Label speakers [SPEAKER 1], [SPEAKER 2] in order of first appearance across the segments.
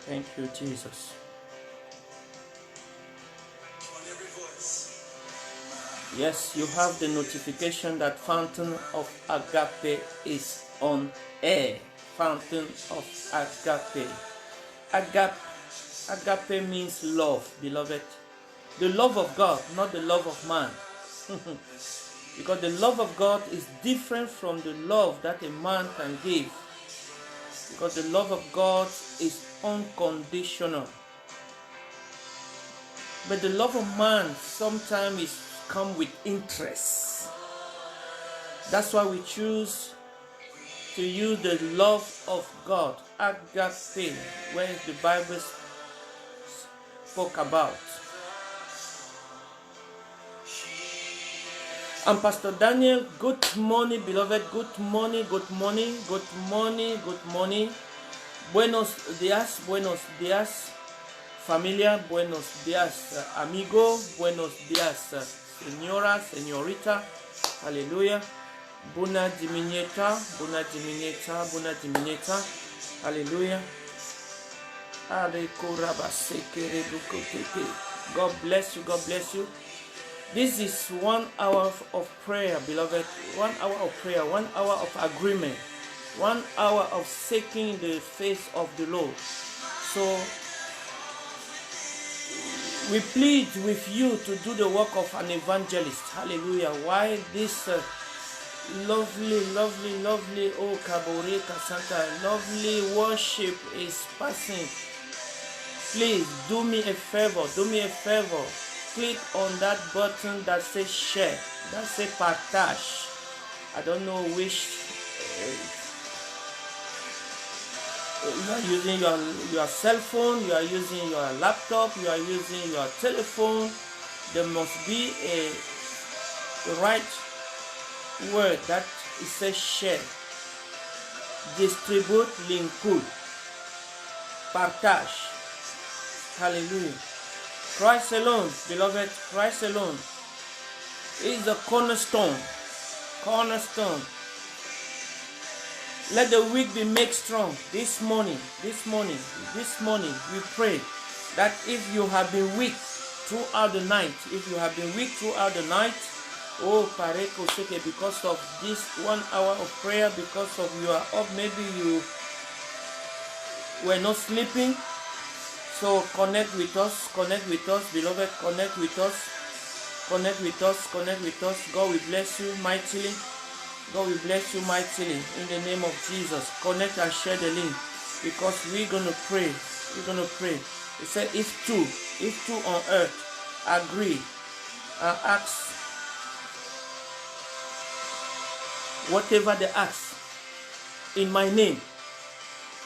[SPEAKER 1] Thank you, Jesus. Yes, you have the notification that Fountain of Agape is on air. Fountain of Agape. Agape means love, beloved. The love of God, not the love of man. Because the love of God is different from the love that a man can give. Because the love of God is unconditional. But the love of man sometimes is come with interest. That's why we choose to use the love of God, agape, where the Bible spoke about. And Pastor Daniel, good morning, beloved. Good morning, good morning, good morning, good morning. Buenos días, familia. Buenos días, amigo. Buenos días, señora, señorita. Hallelujah. Buona diminuita, buona diminuita, buona diminuita. Hallelujah. God bless you, God bless you. This is 1 hour of prayer, beloved. 1 hour of prayer, 1 hour of agreement, 1 hour of seeking the face of the Lord. So we plead with you to do the work of an evangelist. Hallelujah. Why this lovely, oh Kaboreka Santa, lovely worship is passing. Please do me a favor, click on that button that says share, that says partage. I don't know which you are using your cell phone, you are using your laptop, you are using your telephone. There must be a right word that it says share, distribute, linked, partage. Hallelujah. Christ alone, beloved, Christ alone is the cornerstone. Let the weak be made strong. This morning, we pray that if you have been weak throughout the night, oh Pareko Seke, because of this 1 hour of prayer, because of you are up, maybe you were not sleeping. So connect with us, beloved, connect with us. God will bless you mightily. In the name of Jesus. Connect and share the link, because we're gonna pray. It said if two on earth agree and ask whatever they ask in my name,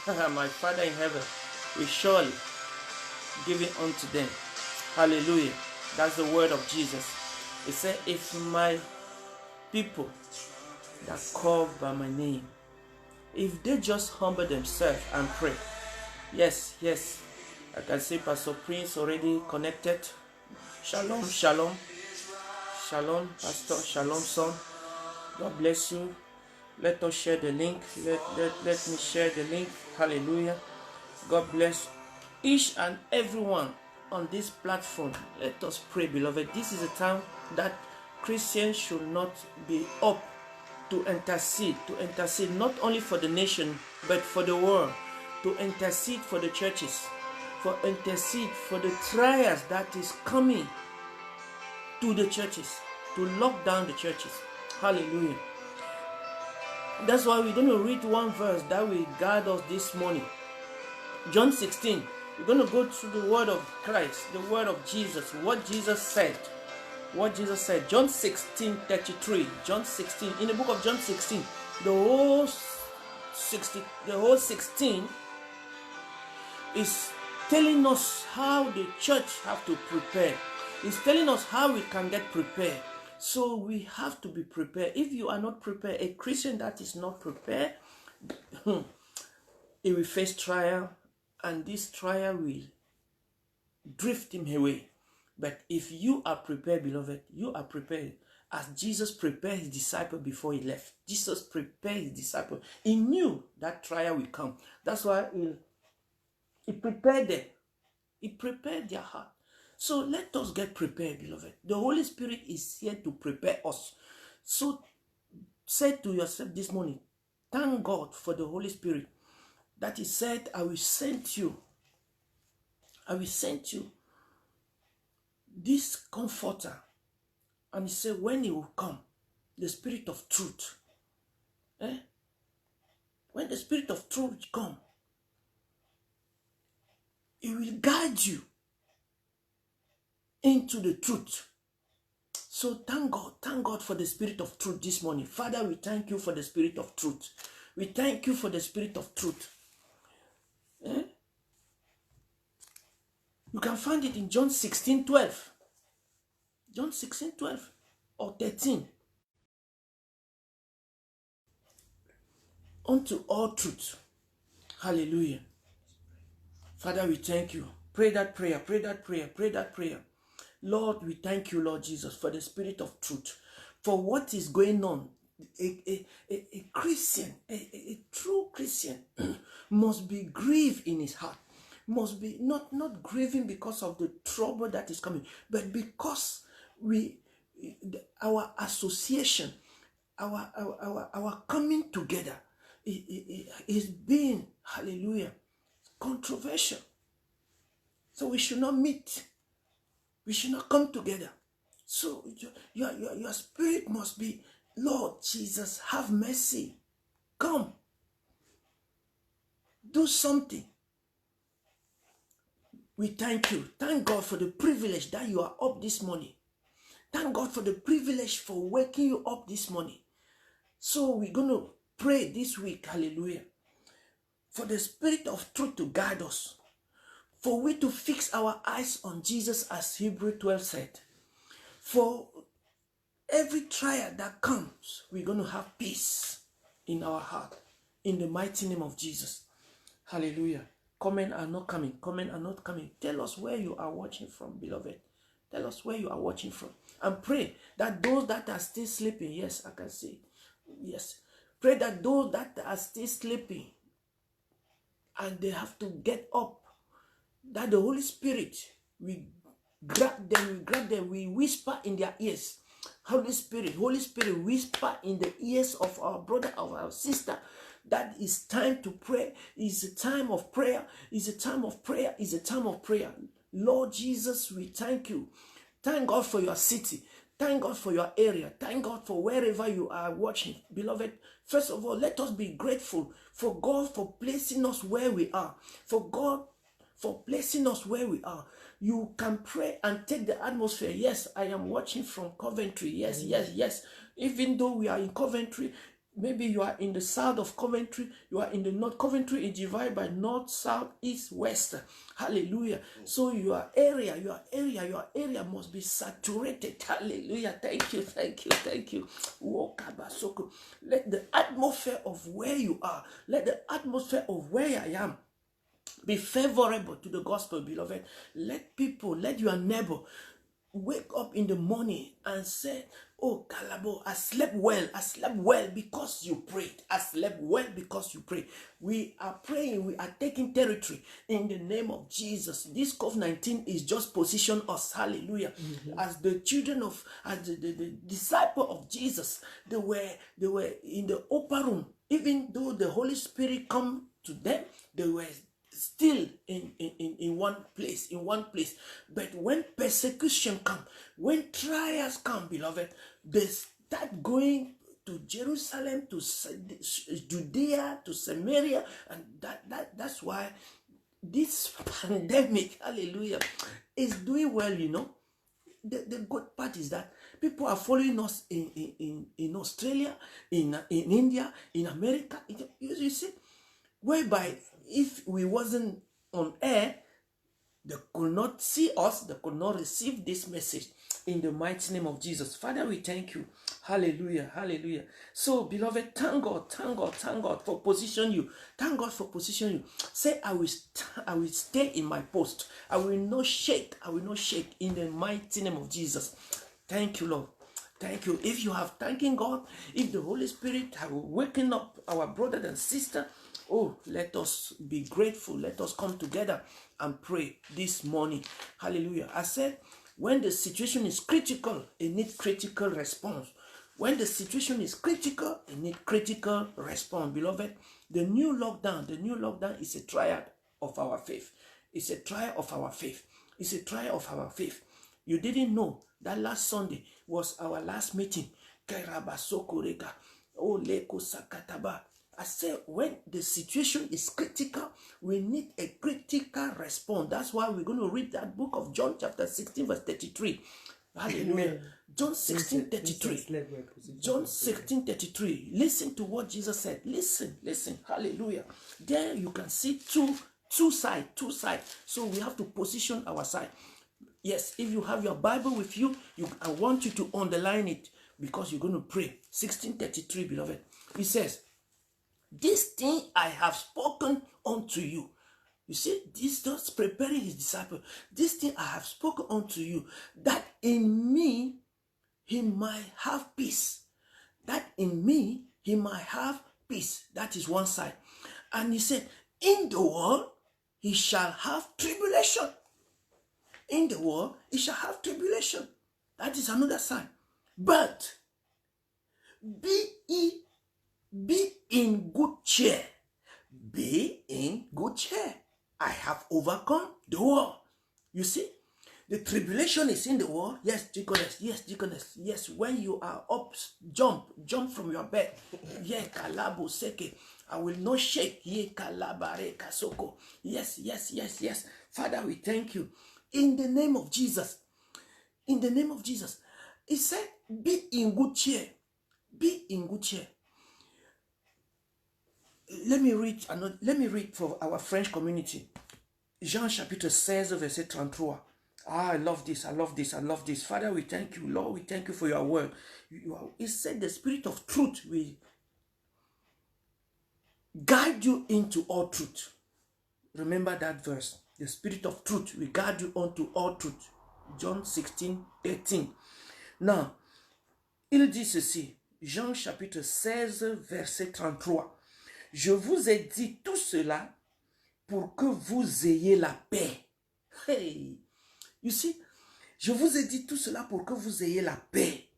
[SPEAKER 1] my Father in heaven will surely give it unto them. Hallelujah. That's the word of Jesus. It said, if my people that call by my name, if they just humble themselves and pray. Yes. I can see Pastor Prince already connected. Shalom, Pastor, shalom, son. God bless you. Let us share the link. Let me share the link. Hallelujah. God bless each and everyone on this platform. Let us pray, beloved. This is a time that Christians should not be up to intercede not only for the nation but for the world, to intercede for the churches, intercede for the trials that is coming to the churches, to lock down the churches. Hallelujah. That's why we're going to read one verse that will guide us this morning. John 16. We're going to go through the word of Christ, the word of Jesus, what Jesus said. John 16:33. John 16. In the book of John 16, the whole 16 is telling us how the church have to prepare. It's telling us how we can get prepared. So we have to be prepared. If you are not prepared, a Christian that is not prepared, he will face trial, and this trial will drift him away. But if you are prepared, beloved, you are prepared. As Jesus prepared his disciple before he left. Jesus prepared his disciple. He knew that trial will come. That's why in He prepared them. He prepared their heart. So let us get prepared, beloved. The Holy Spirit is here to prepare us. So say to yourself this morning, thank God for the Holy Spirit that He said, I will send you. I will send you this comforter. And He said, when He will come, the Spirit of truth. When the Spirit of truth come, He will guide you into the truth. So thank God for the Spirit of truth this morning. Father, we thank you for the Spirit of truth. We thank you for the Spirit of truth. You can find it in John 16:12. John 16:12 or 13. Unto all truth. Hallelujah. Father, we thank you. Pray that prayer, pray that prayer, pray that prayer. Lord, we thank you, Lord Jesus, for the Spirit of truth, for what is going on. A Christian, a true Christian must be grieved in his heart, must be not grieving because of the trouble that is coming, but because our association, our coming together is being, hallelujah, controversial. So we should not meet. We should not come together. So your spirit must be, Lord Jesus, have mercy. Come. Do something. We thank you. Thank God for the privilege that you are up this morning. Thank God for the privilege for waking you up this morning. So we're going to pray this week, hallelujah, for the Spirit of truth to guide us. For we to fix our eyes on Jesus, as Hebrews 12 said. For every trial that comes, we're going to have peace in our heart. In the mighty name of Jesus. Hallelujah. Comment are not coming. Comment are not coming. Tell us where you are watching from, beloved. Tell us where you are watching from. And pray that those that are still sleeping, yes, I can see. Yes. Pray that those that are still sleeping and they have to get up, that the Holy Spirit will grab them, we whisper in their ears. Holy Spirit, whisper in the ears of our brother, of our sister, that it's time to pray. It's a time of prayer. It's a time of prayer. It's a time of prayer. Lord Jesus, we thank you. Thank God for your city. Thank God for your area. Thank God for wherever you are watching. Beloved, first of all, let us be grateful for God for placing us where we are. For God for placing us where we are. You can pray and take the atmosphere. Yes, I am watching from Coventry. Yes, yes. Even though we are in Coventry, maybe you are in the south of Coventry, you are in the north. Coventry is divided by north, south, east, west. Hallelujah. So your area must be saturated. Hallelujah. Thank you. Let the atmosphere of where you are, let the atmosphere of where I am be favorable to the gospel, beloved. Let your neighbor wake up in the morning and say, oh, Kalabo, I slept well because you prayed. I slept well because you prayed. We are praying, we are taking territory in the name of Jesus. This COVID-19 is just position us, hallelujah, as the children of, as the disciple of Jesus. They were in the upper room. Even though the Holy Spirit come to them, they were still in one place, But when persecution come, when trials come, beloved, they start going to Jerusalem, to Judea, to Samaria, and that's why this pandemic, hallelujah, is doing well, The good part is that people are following us in Australia, in India, in America. You see, whereby if we wasn't on air, they could not see us, they could not receive this message. In the mighty name of Jesus. Father, we thank you. Hallelujah. So, beloved, thank God for position you. Thank God for position you. Say, I will stay in my post. I will not shake. In the mighty name of Jesus. Thank you, Lord. Thank you. If you have thanking God, if the Holy Spirit have waken up our brother and sister, Oh, let us be grateful. Let us come together and pray this morning. Hallelujah. I said, when the situation is critical, it needs critical response. When the situation is critical, it needs critical response. Beloved, the new lockdown is a trial of our faith. It's a trial of our faith. It's a trial of our faith. You didn't know that last Sunday was our last meeting. Oh, leko sakataba. I said, when the situation is critical, we need a critical response. That's why we're going to read that book of John chapter 16 verse 33. Hallelujah. John 16:33. John 16:33. Listen to what Jesus said. Listen. Hallelujah. There you can see two sides. So we have to position our side. Yes, if you have your Bible with you, I want you to underline it because you're going to pray. 16:33, beloved. It says, this thing I have spoken unto you. You see, this just preparing his disciple. This thing I have spoken unto you, that in me he might have peace. That in me he might have peace. That is one side. And he said, in the world he shall have tribulation. In the world he shall have tribulation. That is another side. But be in good cheer. Be in good cheer. I have overcome the world. You see, the tribulation is in the world. Yes, deaconess. Yes, when you are up, jump from your bed. Yeah, kalabo seke. I will not shake. Yeah, kalabare kasoko. Yes. Father, we thank you. In the name of Jesus. In the name of Jesus. He said, be in good cheer. Be in good cheer. Let me read for our French community. Jean chapitre 16, verset 33. I love this. Father, we thank you. Lord, we thank you for your word. It said the spirit of truth will guide you into all truth. Remember that verse. The spirit of truth will guide you unto all truth. John 16:13. Now, il dit ceci. Jean chapitre 16, verset 33. Je vous ai dit tout cela pour que vous ayez la paix. Hey, you see, je vous ai dit tout cela pour que vous ayez la paix.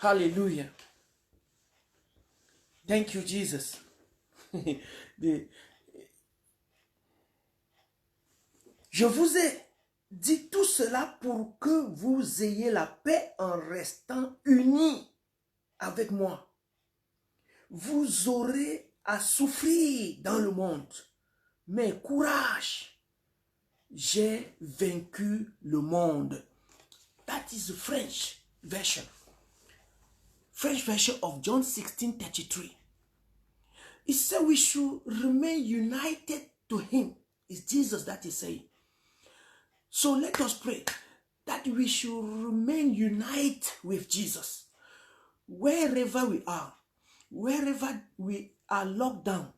[SPEAKER 1] Hallelujah. Thank you, Jesus. Je vous ai dit tout cela pour que vous ayez la paix en restant unis avec moi. Vous aurez à souffrir dans le monde. Mais courage, j'ai vaincu le monde. That is the French version. French version of John 16:33. It said we should remain united to him. It's Jesus that is saying. So let us pray that we should remain united with Jesus. Wherever we are locked down,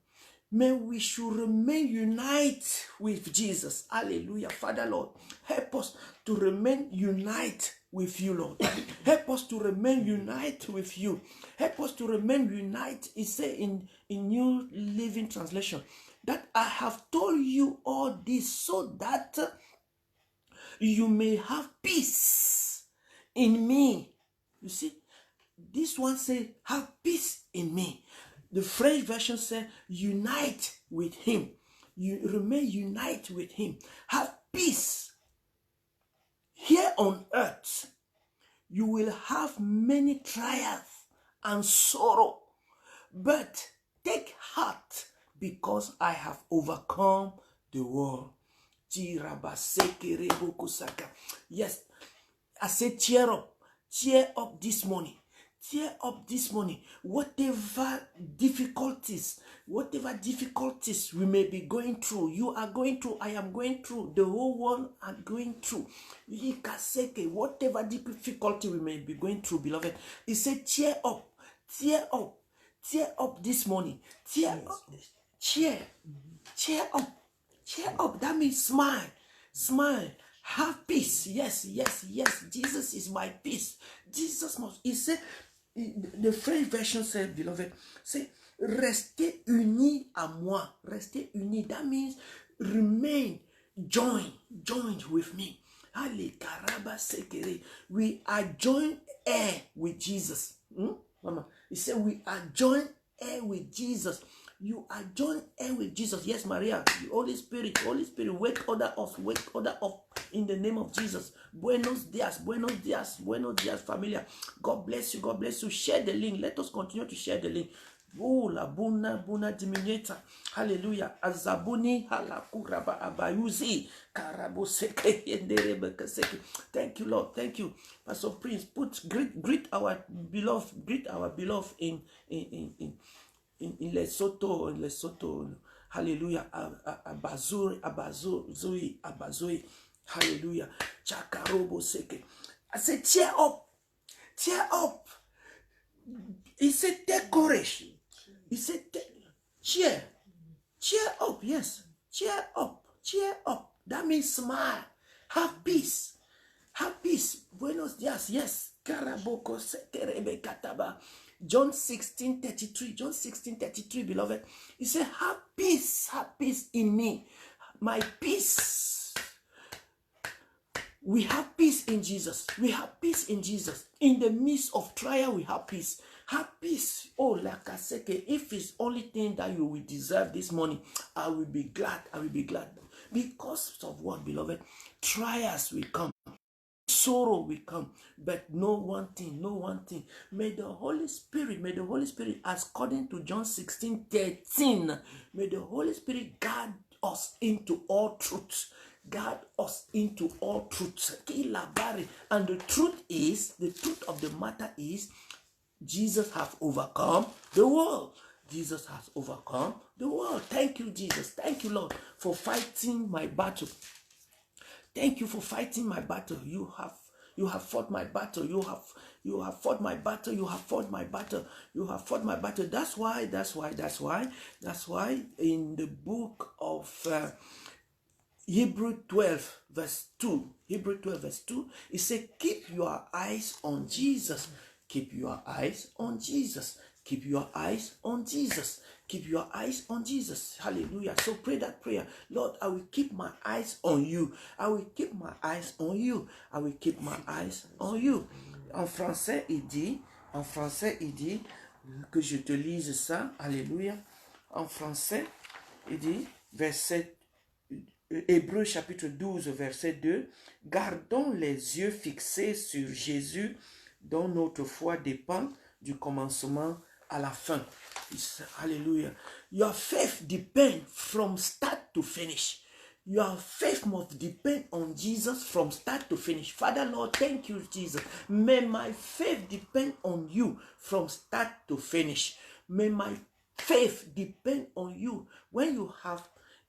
[SPEAKER 1] may we should remain united with Jesus. Hallelujah. Father, Lord, help us to remain united with you, Lord. Help us to remain united with you. Help us to remain united. It says in New Living Translation that I have told you all this so that you may have peace in me. You see, this one says, have peace in me. The French version says, unite with him. You remain united with him. Have peace. Here on earth, you will have many trials and sorrow. But take heart, because I have overcome the world. Yes, I say cheer up this morning. Cheer up this morning. Whatever difficulties we may be going through, you are going through, I am going through, the whole world are going through. Whatever difficulty we may be going through, beloved, he said cheer up this morning. Cheer up. That means smile. Have peace. Yes. Jesus is my peace. Jesus must. He said, the French version said, beloved, say, Restez unis à moi. Restez unis. That means remain, join with me. We are joint heir with Jesus. Mama, he said we are joint heir with Jesus. You are joint heir with Jesus. Yes, Maria, the Holy Spirit, wake other us, wake other up in the name of Jesus. Buenos dias, familia. God bless you, God bless you. Share the link. Let us continue to share the link. Oh, la buna diminuta. Hallelujah. Azabuni halakuraba abayuzi. Karaboseke yenderebe keseke. Thank you, Lord. Thank you. Pastor Prince, greet our beloved in Lesotho. Hallelujah. Abazoi. Hallelujah. Chakarobo seke. I said, cheer up. He said, take courage. He said, cheer up. Yes, cheer up. That means smile. Have peace. Buenos dias. Yes. Karaboko seterebe kataba. John 16:33, beloved. He said, have peace in me. My peace. We have peace in Jesus. In the midst of trial, we have peace. Have peace. Oh, Lakaseke, if it's only thing that you will deserve this morning, I will be glad. Because of what, beloved? Trials will come. Sorrow will come, but no one thing. May the Holy Spirit, according to John 16:13, may the Holy Spirit guide us into all truth. And the truth of the matter is, Jesus has overcome the world. Thank you, Jesus. Thank you, Lord, for fighting my battle. Thank you for fighting my battle. You have fought my battle. You have fought my battle. That's why in the book of Hebrew 12 verse 2, it says, keep your eyes on Jesus. Hallelujah. So pray that prayer. Lord, I will keep my eyes on you. En français, il dit, que je te lise ça. Alléluia. En français, il dit, Hébreux chapitre 12, verset 2, gardons les yeux fixés sur Jésus, dont notre foi dépend du commencement à la fin. Hallelujah. Your faith depends from start to finish. Your faith must depend on Jesus from start to finish. Father, Lord, thank you, Jesus. May my faith depend on you from start to finish. May my faith depend on you.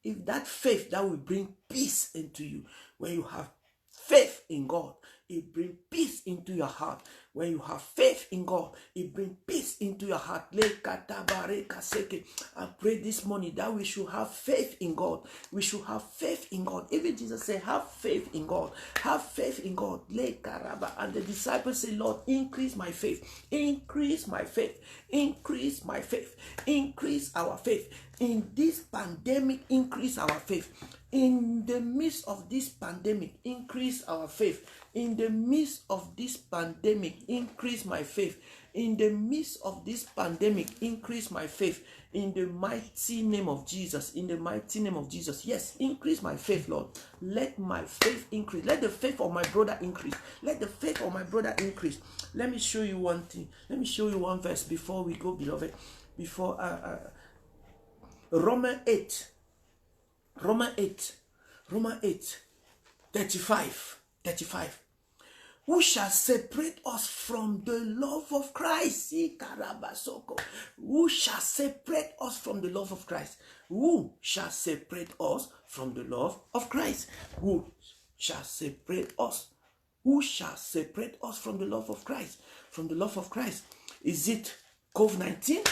[SPEAKER 1] If that faith, that will bring peace into you. When you have faith in God, it brings peace into your heart. When you have faith in God, it brings peace into your heart. I pray this morning that we should have faith in God. Even Jesus said, have faith in God. And the disciples say, Lord, increase my faith. Increase our faith. In this pandemic, increase our faith. In the midst of this pandemic, increase our faith. In the midst of this pandemic, increase my faith. In the midst of this pandemic, increase my faith. In the mighty name of Jesus. Yes, increase my faith, Lord. Let my faith increase. Let the faith of my brother increase. Let me show you one thing. Let me show you one verse before we go, beloved. Romans 8, 35. Who shall separate us from the love of Christ? Who shall separate us from the love of Christ? Who shall separate us from the love of Christ? Who shall separate us? Who shall separate us from the love of Christ? Is it COVID-19?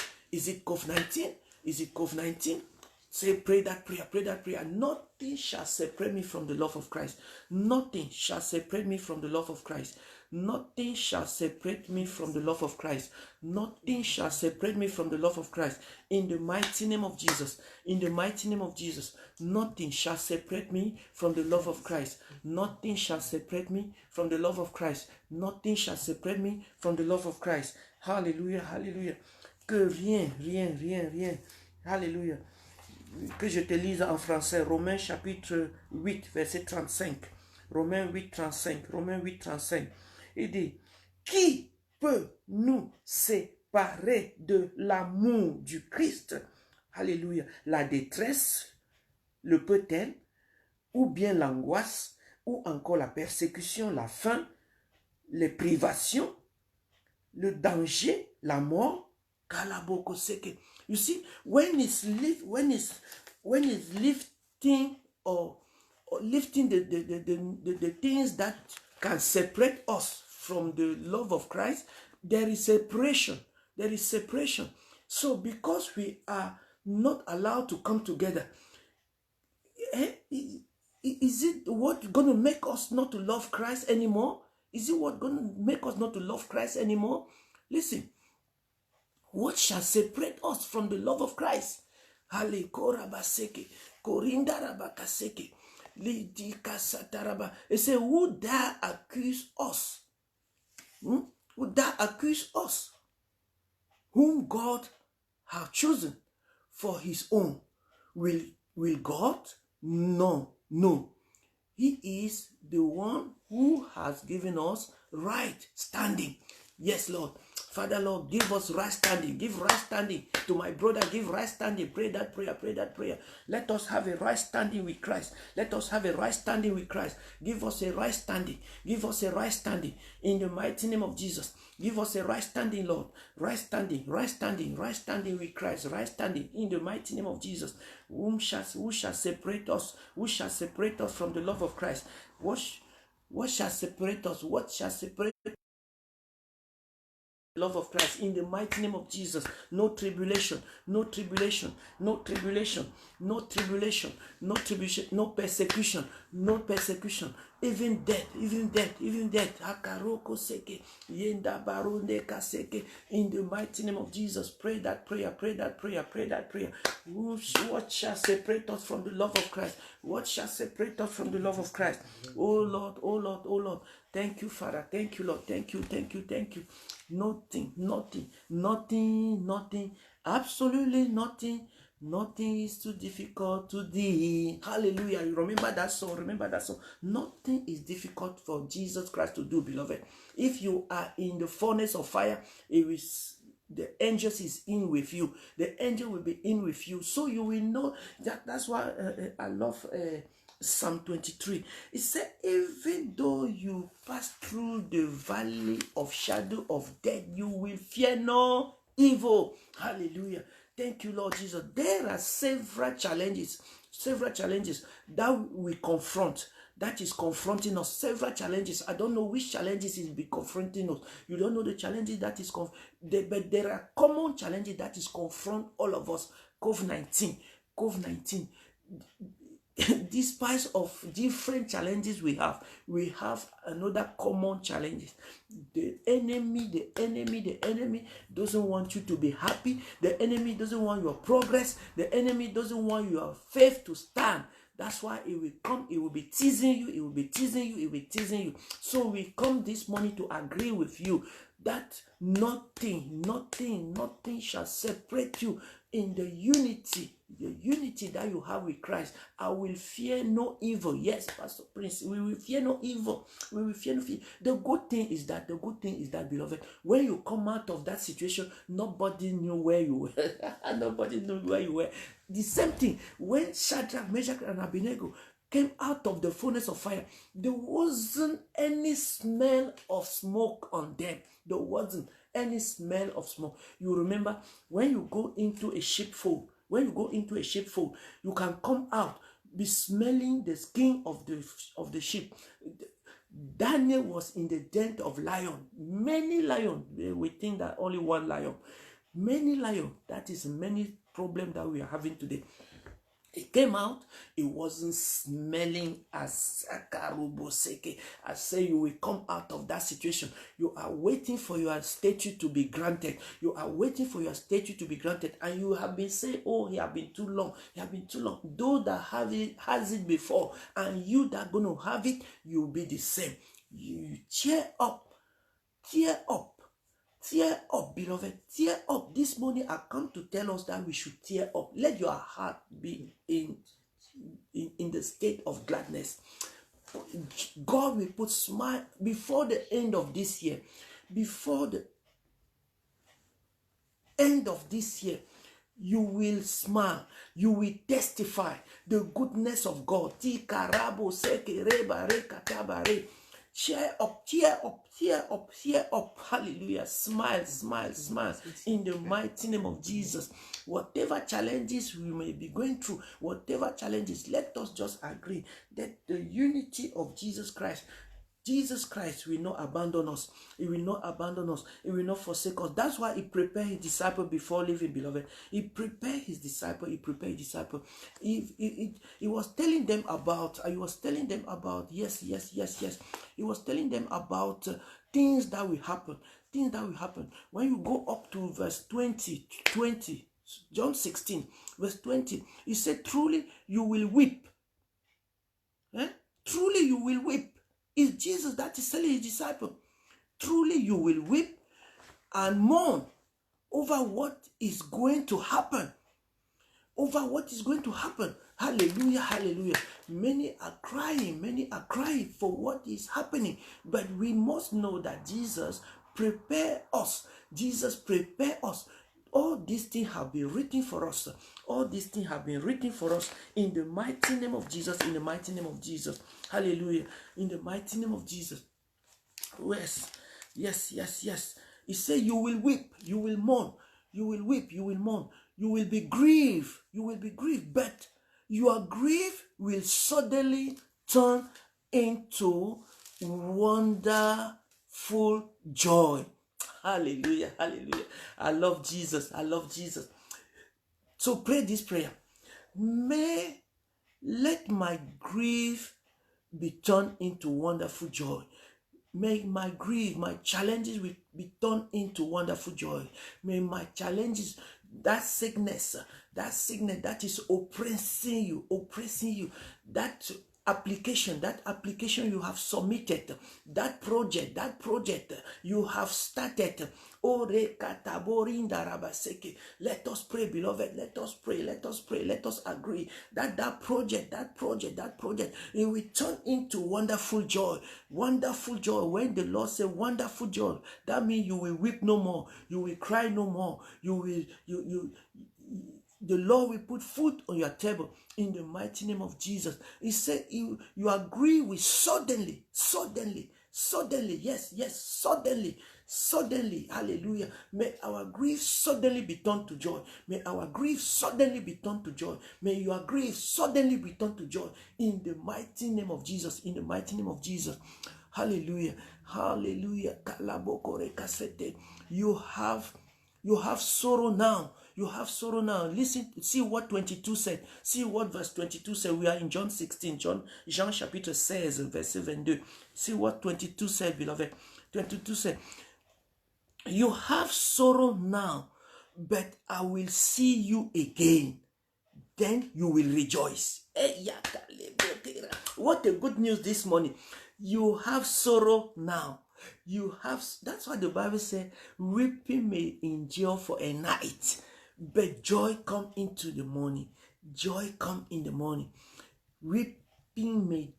[SPEAKER 1] Say, pray that prayer, pray that prayer. Nothing shall separate me from the love of Christ. Nothing shall separate me from the love of Christ. Nothing shall separate me from the love of Christ. Nothing shall separate me from the love of Christ. In the mighty name of Jesus. In the mighty name of Jesus. Nothing shall separate me from the love of Christ. Nothing shall separate me from the love of Christ. Nothing shall separate me from the love of Christ. Hallelujah, hallelujah. Que rien. Hallelujah. Que je te lise en français. Romains chapitre 8, verset 35. Romains 8, 35. Romains 8, 35. Il dit, qui peut nous séparer de l'amour du Christ? Alléluia. La détresse, le peut-elle, ou bien l'angoisse, ou encore la persécution, la faim, les privations, le danger, la mort. You see, when it's lifting or lifting the things that can separate us from the love of Christ, there is separation. There is separation. So because we are not allowed to come together, is it what going to make us not to love Christ anymore? Is it what going to make us not to love Christ anymore? Listen. What shall separate us from the love of Christ? It says, who dare accuse us? Who dare accuse us? Whom God have chosen for his own. Will God? No. He is the one who has given us right standing. Yes, Lord. Father, Lord, give us right standing. Give right standing to my brother. Give right standing. Pray that prayer. Pray that prayer. Let us have a right standing with Christ. Let us have a right standing with Christ. Give us a right standing. Give us a right standing. In the mighty name of Jesus. Give us a right standing, Lord. Right standing. Right standing. Right standing with Christ. Right standing. In the mighty name of Jesus. Who shall separate us? Who shall separate us from the love of Christ? What shall separate us? What shall separate love of Christ? In the mighty name of Jesus. No tribulation, no tribulation, no tribulation, no tribulation, no tribulation, no persecution, no persecution, even death. Akaroko seke, yenda barunde kaseke. In the mighty name of Jesus, pray that prayer, pray that prayer, pray that prayer. What shall separate us from the love of Christ? What shall separate us from the love of Christ? Oh Lord, oh Lord, oh Lord. Thank you, Father. Thank you, Lord. Thank you. Nothing. Absolutely nothing. Nothing is too difficult to thee. Hallelujah. You remember that song? Nothing is difficult for Jesus Christ to do, beloved. If you are in the furnace of fire, the angels is in with you. The angel will be in with you. So you will know that. That's why I love Psalm 23. It said, even though you pass through the valley of shadow of death, you will fear no evil. Hallelujah. Thank you, Lord Jesus. There are several challenges that we confront. That is confronting us. Several challenges. I don't know which challenges is be confronting us. You don't know the challenges that is but there are common challenges that is confront all of us. COVID-19. Despite of different challenges we have another common challenges. The enemy doesn't want you to be happy. The enemy doesn't want your progress. The enemy doesn't want your faith to stand. That's why it will come, it will be teasing you. So we come this morning to agree with you that nothing shall separate you in the unity that you have with Christ. I will fear no evil. Yes, Pastor Prince, we will fear no evil. The good thing is that, beloved, when you come out of that situation, nobody knew where you were. The same thing, when Shadrach, Meshach, and Abednego came out of the furnace of fire, there wasn't any smell of smoke on them. There wasn't any smell of smoke. You remember when you go into a sheepfold, you can come out, be smelling the skin of the sheep. Daniel was in the den of lion. Many lion. We think that only one lion. Many lion. That is many problem that we are having today. It came out, it wasn't smelling as sakaruboseke. I say you will come out of that situation. You are waiting for your statue to be granted. You are waiting for your statue to be granted. And you have been saying, oh, he has been too long. He has been too long. Those that has it before, and you that are going to have it, you'll be the same. You cheer up. Tear up. Tear up, beloved. Tear up. This morning I come to tell us that we should tear up. Let your heart be in the state of gladness. God will put smile before the end of this year. Before the end of this year, you will smile. You will testify the goodness of God. Cheer up, tear up, tear up, tear up. Hallelujah. Smile, smile, smile. In the mighty name of Jesus. Whatever challenges we may be going through, whatever challenges, let us just agree that the unity of Jesus Christ will not abandon us. He will not abandon us. He will not forsake us. That's why he prepared his disciple before leaving, beloved. He prepared his disciple. He was telling them about, yes. He was telling them about things that will happen. When you go up to verse 20, John 16, verse 20, he said, truly you will weep. Truly you will weep. It's Jesus that is telling his disciple. Truly you will weep and mourn over what is going to happen. Hallelujah, hallelujah. Many are crying for what is happening. But we must know that Jesus prepare us. All these things have been written for us. In the mighty name of Jesus. Hallelujah. In the mighty name of Jesus. Yes. He said you will weep, you will mourn, you will weep, you will mourn, you will be grieved, but your grief will suddenly turn into wonderful joy. Hallelujah. I love Jesus. So pray this prayer. May let my grief be turned into wonderful joy. May my grief, my challenges will be turned into wonderful joy. May my challenges, that sickness that is oppressing you, that application you have submitted, that project you have started. Let us pray, beloved. Let us pray. Let us agree that project, it will turn into wonderful joy. Wonderful joy. When the Lord says wonderful joy, that means you will weep no more. You will cry no more. The Lord will put food on your table in the mighty name of Jesus. He said you agree with suddenly. Yes, suddenly. Hallelujah. May our grief suddenly be turned to joy. May your grief suddenly be turned to joy. In the mighty name of Jesus. Hallelujah. You have sorrow now. Listen, see what 22 said. See what verse 22 said. We are in John 16. Jean chapitre 16, verset 22. See what 22 said, beloved. 22 said, you have sorrow now, but I will see you again. Then you will rejoice. What a good news this morning. You have sorrow now. That's why the Bible says, weeping may endure for a night, but joy come into the morning. Weeping may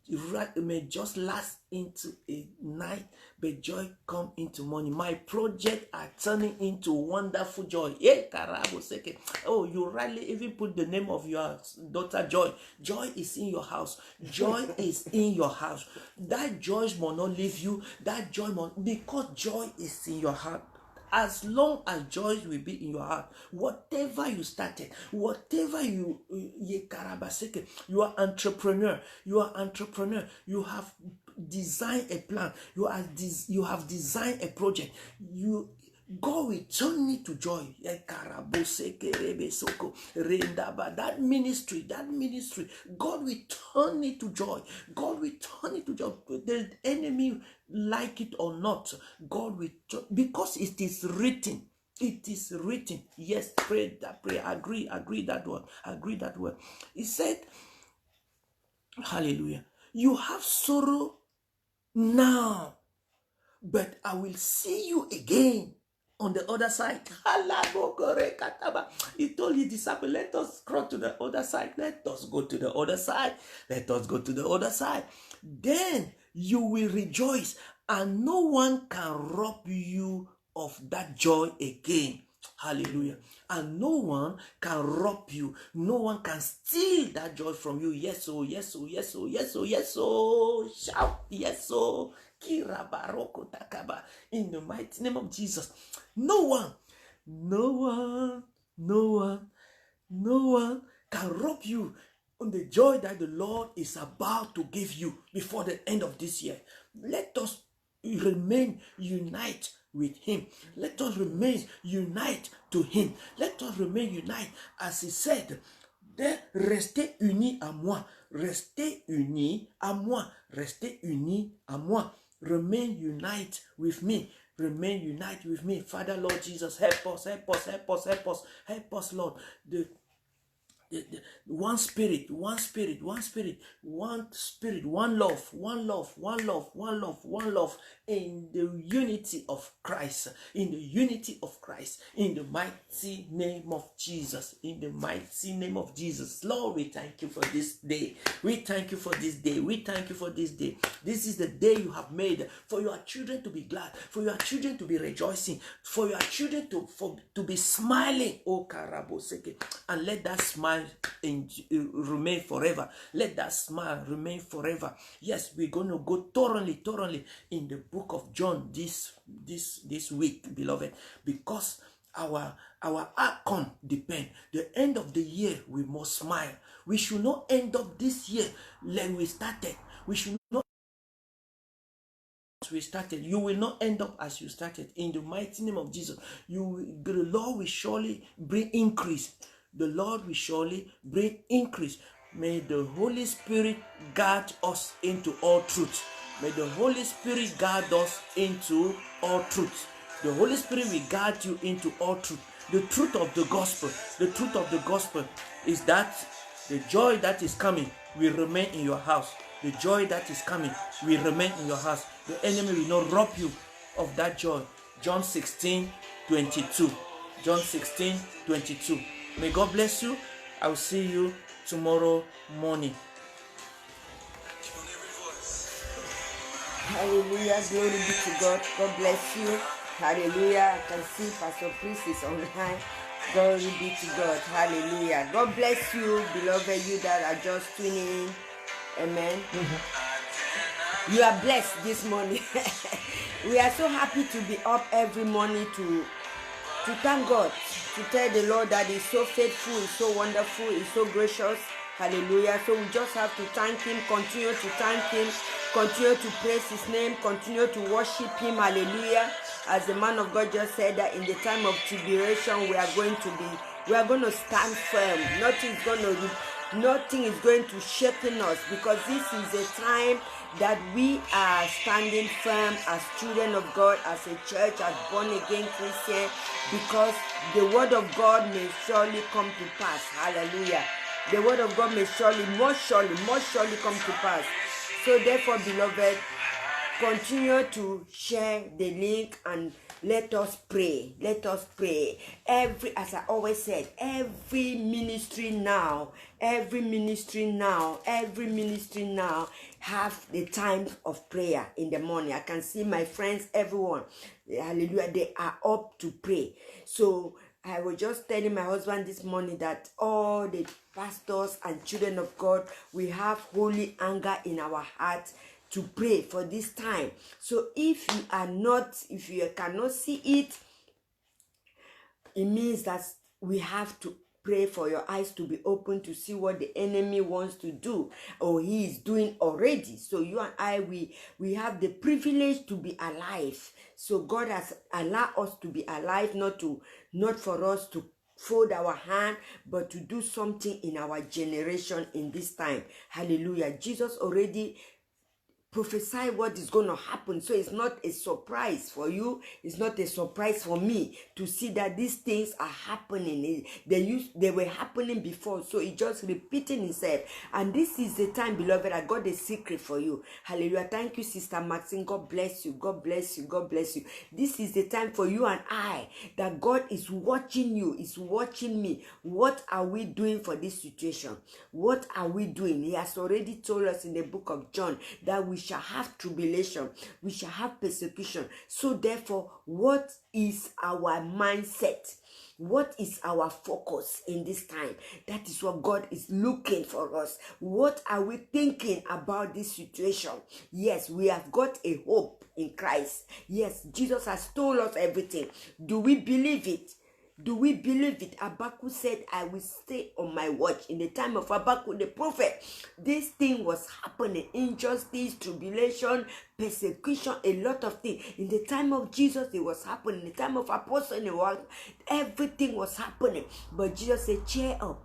[SPEAKER 1] just last into a night, but joy come into morning. My project are turning into wonderful joy. Oh, you rightly even put the name of your daughter Joy. Joy is in your house. That joy must not leave you. Because joy is in your heart. As long as joy will be in your heart, whatever you started, whatever you are entrepreneur, you have designed a plan, you have designed a project, you God will turn it to joy. That ministry, God will turn it to joy. God will turn it to joy. The enemy, like it or not, God will turn, because it is written. It is written. Yes, pray that prayer. Agree that word. Agree that word. He said, hallelujah. You have sorrow now, but I will see you again on the other side. He told his disciples, let us cross to the other side. Let us go to the other side. Let us go to the other side. Then you will rejoice, and no one can rob you of that joy again. Hallelujah. And no one can rob you. No one can steal that joy from you. Yes, oh, yes, oh, yes, oh, yes, oh, yes, oh. Shout, yes, oh. Kira baroko takaba. In the mighty name of Jesus. No one can rob you on the joy that the Lord is about to give you before the end of this year. Let us remain united with him. Let us remain united to him. Let us remain united, as he said, de rester unis à moi. Restez unis à moi. Restez unis à moi. Remain united with me. Remain united with me. Father, Lord Jesus, help us, Lord. One spirit, one love in the unity of Christ, in the mighty name of Jesus, Lord, we thank you for this day. This is the day you have made for your children to be glad, for your children to be rejoicing, for your children to be smiling. Oh, Karaboseke, and let that smile remain forever. Let that smile remain forever. Yes, we're going to go thoroughly in the book of John this week, beloved, because our outcome depends. The end of the year, we must smile. We should not end up this year like we started. You will not end up as you started. In the mighty name of Jesus, the Lord will surely bring increase. May the Holy Spirit guide us into all truth. The Holy Spirit will guide you into all truth. The truth of the gospel is that the joy that is coming will remain in your house. The joy that is coming will remain in your house. The enemy will not rob you of that joy. John 16:22. May God bless you. I will see you tomorrow morning.
[SPEAKER 2] Hallelujah. Glory be to God. God bless you. Hallelujah. I can see Pastor Chris is online. Glory be to God. Hallelujah. God bless you, beloved, you that are just tuning in. Amen. You are blessed this morning. We are so happy to be up every morning to thank God, to tell the Lord that He's so faithful, He's so wonderful, He's so gracious. Hallelujah. So we just have to thank Him, continue to thank Him, continue to praise His name, continue to worship Him. Hallelujah. As the man of God just said, that in the time of tribulation, we are going to stand firm. Nothing is going to shaken us, because this is a time that we are standing firm as children of God, as a church, as born again Christian, because the word of God may surely come to pass. Hallelujah. The word of God may most surely come to pass. So therefore, beloved, continue to share the link and let us pray. As I always said, every ministry now have the time of prayer in the morning. I can see my friends, everyone, hallelujah, they are up to pray. So I was just telling my husband this morning that all the pastors and children of God, we have holy anger in our hearts to pray for this time. So if you cannot see it, it means that we have to pray for your eyes to be open to see what the enemy wants to do or he is doing already. So you and I, we have the privilege to be alive. So God has allowed us to be alive, not for us to fold our hand, but to do something in our generation in this time. Hallelujah. Jesus already prophesy what is going to happen. So it's not a surprise for you. It's not a surprise for me to see that these things are happening. They were happening before. So it's just repeating itself. And this is the time, beloved, I got a secret for you. Hallelujah. Thank you, Sister Maxine. God bless you. God bless you. God bless you. This is the time for you and I, that God is watching you, is watching me. What are we doing for this situation? What are we doing? He has already told us in the book of John that we shall have tribulation, we shall have persecution. So therefore, what is our mindset? What is our focus in this time? That is what God is looking for us. What are we thinking about this situation? Yes, we have got a hope in Christ. Yes, Jesus has told us everything. Do we believe it? Do we believe it? Habakkuk said, I will stay on my watch. In the time of Habakkuk the prophet, this thing was happening. Injustice, tribulation, persecution, a lot of things. In the time of Jesus, it was happening. In the time of Apostle, everything was happening. But Jesus said, cheer up.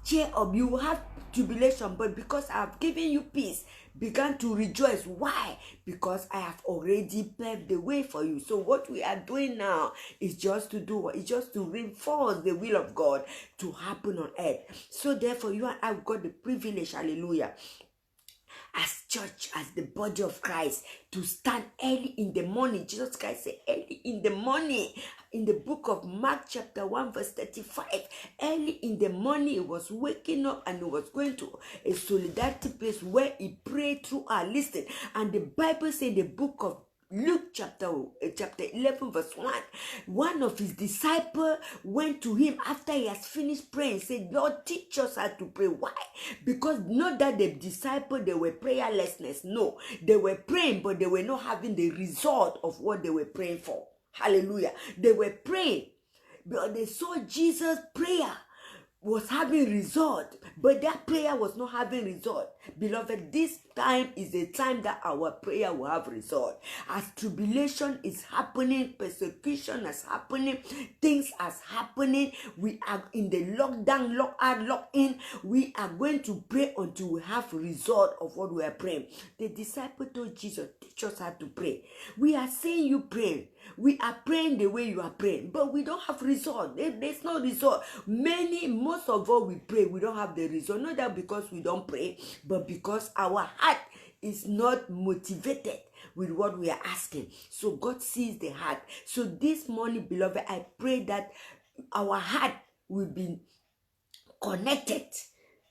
[SPEAKER 2] Cheer up. You will have tribulation, but because I have given you peace, began to rejoice. Why? Because I have already paved the way for you. So what we are doing now is just to do what? It's just to reinforce the will of God to happen on earth. So therefore, you and I have got the privilege, hallelujah, as church, as the body of Christ, to stand early in the morning. Jesus Christ said early in the morning. In the book of Mark chapter 1 verse 35, early in the morning he was waking up and he was going to a solidarity place where he prayed through our listening. And the Bible said in the book of Luke chapter 11 verse 1, one of his disciples went to him after he has finished praying, said, Lord, teach us how to pray. Why? Because not that the disciples, they were prayerlessness. No, they were praying, but they were not having the result of what they were praying for. Hallelujah. They were praying, but they saw Jesus' prayer was having result, but that prayer was not having result. Beloved, this time is a time that our prayer will have result. As tribulation is happening, persecution is happening, things are happening, we are in the lockdown, lock out, lock in. We are going to pray until we have result of what we are praying. The disciple told Jesus, teach us how to pray. We are saying you pray. We are praying the way you are praying, but we don't have result. There's no result. Most of all we pray, we don't have the result. Not that because we don't pray, but because our heart is not motivated with what we are asking. So God sees the heart. So this morning, beloved, I pray that our heart will be connected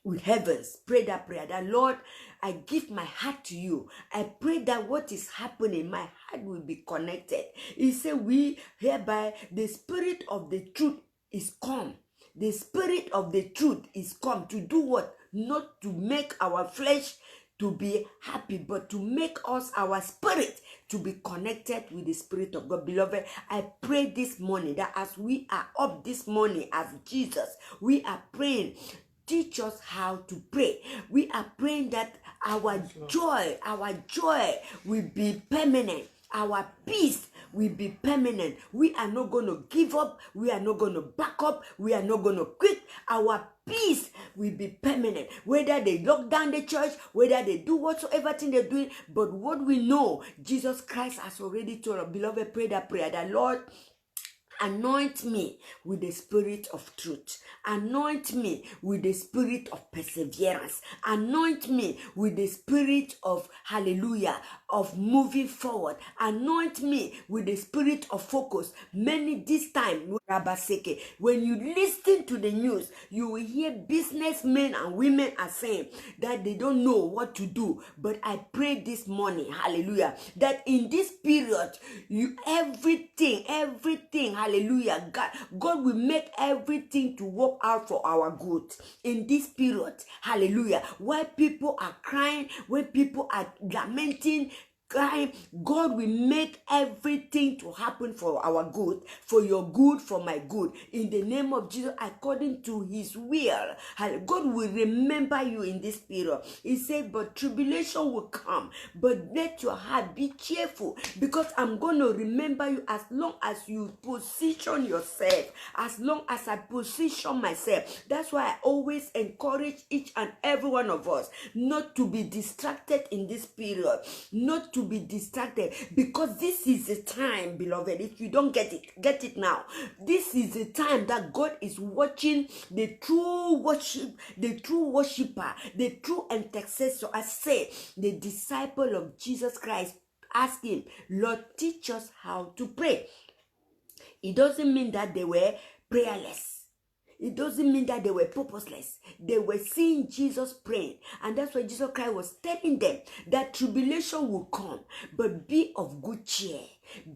[SPEAKER 2] with heavens. Pray that prayer, that Lord, I give my heart to you. I pray that what is happening, my heart will be connected. He said, we hereby, the spirit of the truth is come. The spirit of the truth is come to do what? Not to make our flesh to be happy, but to make us, our spirit, to be connected with the Spirit of God. Beloved, I pray this morning that as we are up this morning as Jesus, we are praying, teach us how to pray. We are praying that our joy will be permanent. Our peace will be permanent. We are not going to give up. We are not going to back up. We are not going to quit. Our peace will be permanent. Whether they lock down the church, whether they do whatsoever thing they're doing, but what we know, Jesus Christ has already told us. Beloved, pray that prayer, that Lord, anoint me with the spirit of truth. Anoint me with the spirit of perseverance. Anoint me with the spirit of, hallelujah, of moving forward. Anoint me with the spirit of focus. Many this time, when you listen to the news, you will hear businessmen and women are saying that they don't know what to do. But I pray this morning, hallelujah, that in this period, everything, hallelujah, God will make everything to work out for our good in this period, hallelujah. While people are crying, when people are lamenting, time, God will make everything to happen for our good, for your good, for my good. In the name of Jesus, according to his will, God will remember you in this period. He said, but tribulation will come, but let your heart be cheerful, because I'm going to remember you as long as you position yourself, as long as I position myself. That's why I always encourage each and every one of us not to be distracted in this period, not to be distracted, because this is the time, beloved. If you don't get it now. This is the time that God is watching the true worship, the true worshiper, the true intercessor. I say, the disciple of Jesus Christ, ask him, Lord, teach us how to pray. It doesn't mean that they were prayerless. It doesn't mean that they were purposeless. They were seeing Jesus praying. And that's why Jesus Christ was telling them that tribulation will come, but be of good cheer.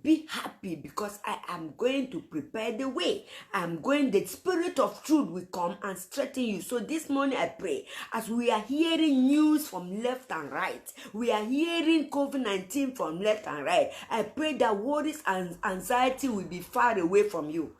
[SPEAKER 2] Be happy, because I am going to prepare the way. The Spirit of truth will come and strengthen you. So this morning I pray, as we are hearing news from left and right, we are hearing COVID-19 from left and right, I pray that worries and anxiety will be far away from you.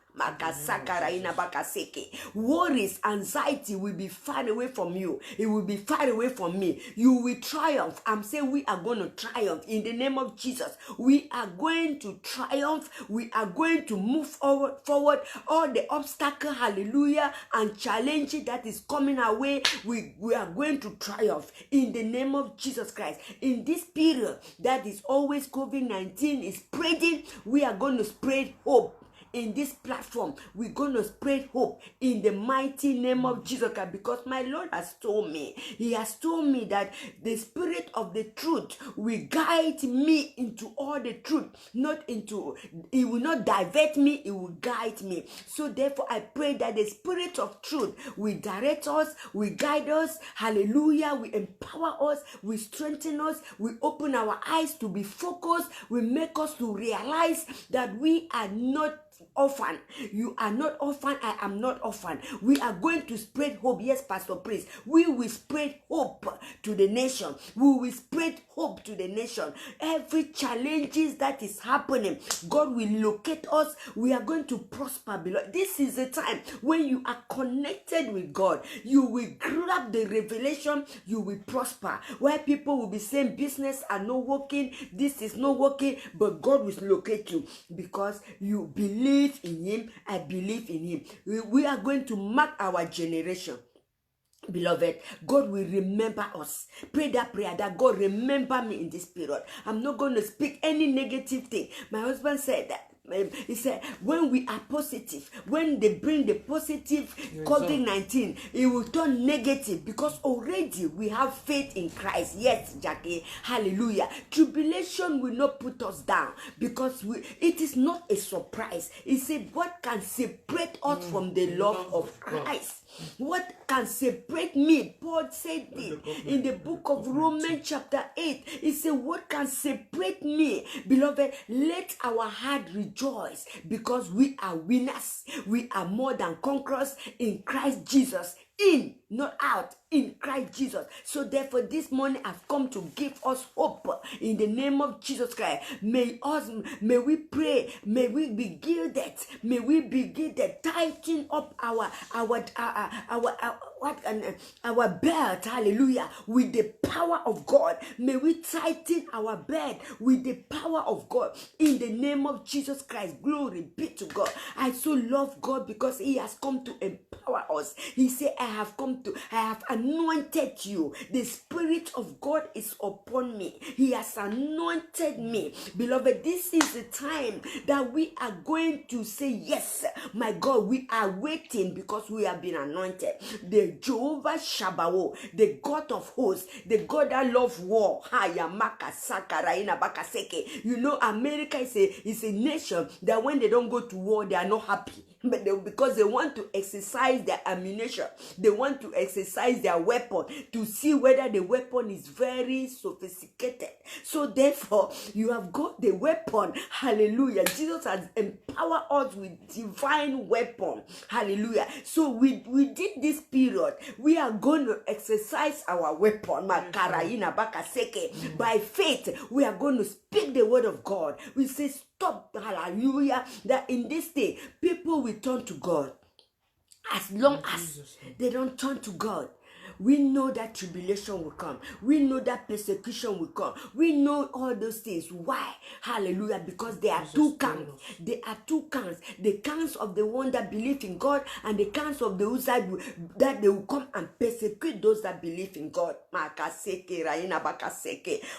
[SPEAKER 2] Worries, anxiety will be far away from you. It will be far away from me. You will triumph. I'm saying we are going to triumph in the name of Jesus. We are going to triumph. We are going to move forward. All the obstacle, hallelujah, and challenges that is coming our way, we are going to triumph in the name of Jesus Christ. In this period that is always COVID-19 is spreading, we are going to spread hope. In this platform, we're going to spread hope in the mighty name of Jesus Christ, because my Lord has told me, he has told me that the Spirit of the truth will guide me into all the truth, it will not divert me, it will guide me. So therefore, I pray that the Spirit of truth will direct us, will guide us, hallelujah, will empower us, will strengthen us, will open our eyes to be focused, will make us to realize that we are not orphan. You are not orphan. I am not orphan. We are going to spread hope. Yes, Pastor Priest. We will spread hope to the nation. We will spread hope to the nation. Every challenges that is happening, God will locate us. We are going to prosper. Beloved. This is the time when you are connected with God. You will grab the revelation. You will prosper. Where people will be saying business are not working, this is not working, but God will locate you because you believe in him. I believe in him. We are going to mark our generation. Beloved, God will remember us. Pray that prayer that God remember me in this period. I'm not going to speak any negative thing. My husband said that. He said, when we are positive, when they bring the positive COVID-19, it will turn negative, because already we have faith in Christ. Yes, Jackie, hallelujah. Tribulation will not put us down, because it is not a surprise. He said, what can separate us from the love of Christ? What can separate me? Paul said it in the book of Romans chapter 8. He said, what can separate me? Beloved, let our heart rejoice, because we are winners. We are more than conquerors in Christ Jesus. In, not out, in Christ Jesus. So therefore, this morning I've come to give us hope in the name of Jesus Christ. May we pray, may we be gilded, may we be gilded, tighten up our belt, hallelujah, with the power of God. May we tighten our belt with the power of God in the name of Jesus Christ. Glory be to God. I so love God because he has come to empower us. He said, I have anointed you. The Spirit of God is upon me. He has anointed me. Beloved, this is the time that we are going to say, yes, my God, we are waiting because we have been anointed. The Jehovah Shabbawo, the God of hosts, the God that loves war. You know, America is a nation that when they don't go to war, they are not happy. But because they want to exercise their ammunition, they want to exercise their weapon to see whether the weapon is very sophisticated. So therefore, you have got the weapon. Hallelujah. Jesus has empowered us with divine weapon. Hallelujah. So within this period, we are going to exercise our weapon. By faith, we are going to speak the word of God. We say, stop, hallelujah, that in this day, people will turn to God. As long as they don't turn to God, we know that tribulation will come. We know that persecution will come. We know all those things. Why? Hallelujah. Because there are two camps. There are two camps. The camps of the one that believe in God, and the camps of those that they will come and persecute those that believe in God.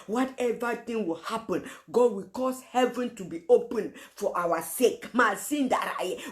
[SPEAKER 2] Whatever thing will happen, God will cause heaven to be open for our sake.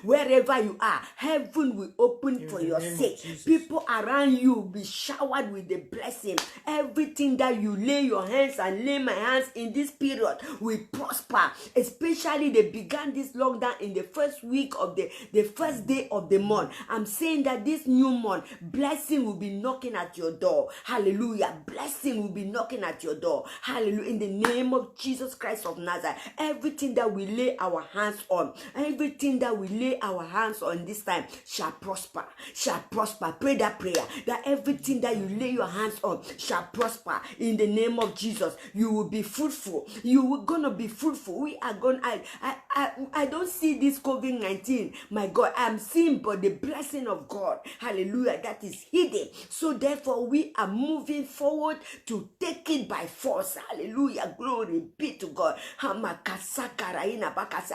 [SPEAKER 2] Wherever you are, heaven will open for your sake. People around you will be showered with the blessing. Everything that you lay your hands and lay my hands in this period will prosper. Especially they began this lockdown in the first week of the first day of the month. I'm saying that this new month, blessing will be knocking at your door. Hallelujah. Blessing will be knocking at your door. Hallelujah. In the name of Jesus Christ of Nazareth, everything that we lay our hands on, everything that we lay our hands on this time shall prosper. Shall prosper. Pray that prayer that everything that you lay your hands on shall prosper in the name of Jesus. You will be fruitful. You are gonna be fruitful. We are going. I don't see this COVID-19. My God, I'm seeing but the blessing of God. Hallelujah. That is hidden. So therefore, we are moving forward to take it by force. Hallelujah. Glory be to God. I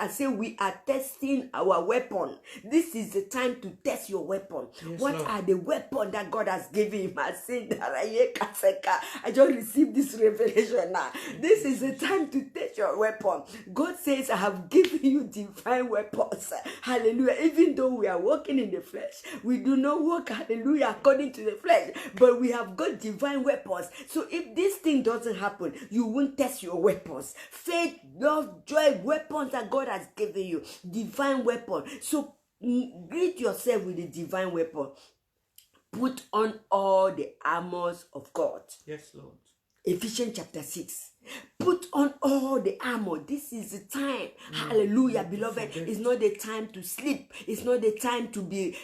[SPEAKER 2] say we are testing our weapon. This is the time to test your weapon.
[SPEAKER 1] Yes,
[SPEAKER 2] what
[SPEAKER 1] Lord.
[SPEAKER 2] are the weapons that God has given him? I just received this revelation now. This is the time to test your weapon. God says, I have given you divine weapons. Hallelujah. Even though we are walking in the flesh, we do not walk, hallelujah, according to the flesh, but we have got divine weapons. So if this thing doesn't happen, you won't test your weapons. Faith, love, joy, weapons that God has given you. Divine weapon. So greet yourself with the divine weapon. Put on all the armors of God.
[SPEAKER 1] Yes, Lord.
[SPEAKER 2] Ephesians chapter 6. Put on all the armor. This is the time. Hallelujah, beloved. It's not the time to sleep. It's not the time to be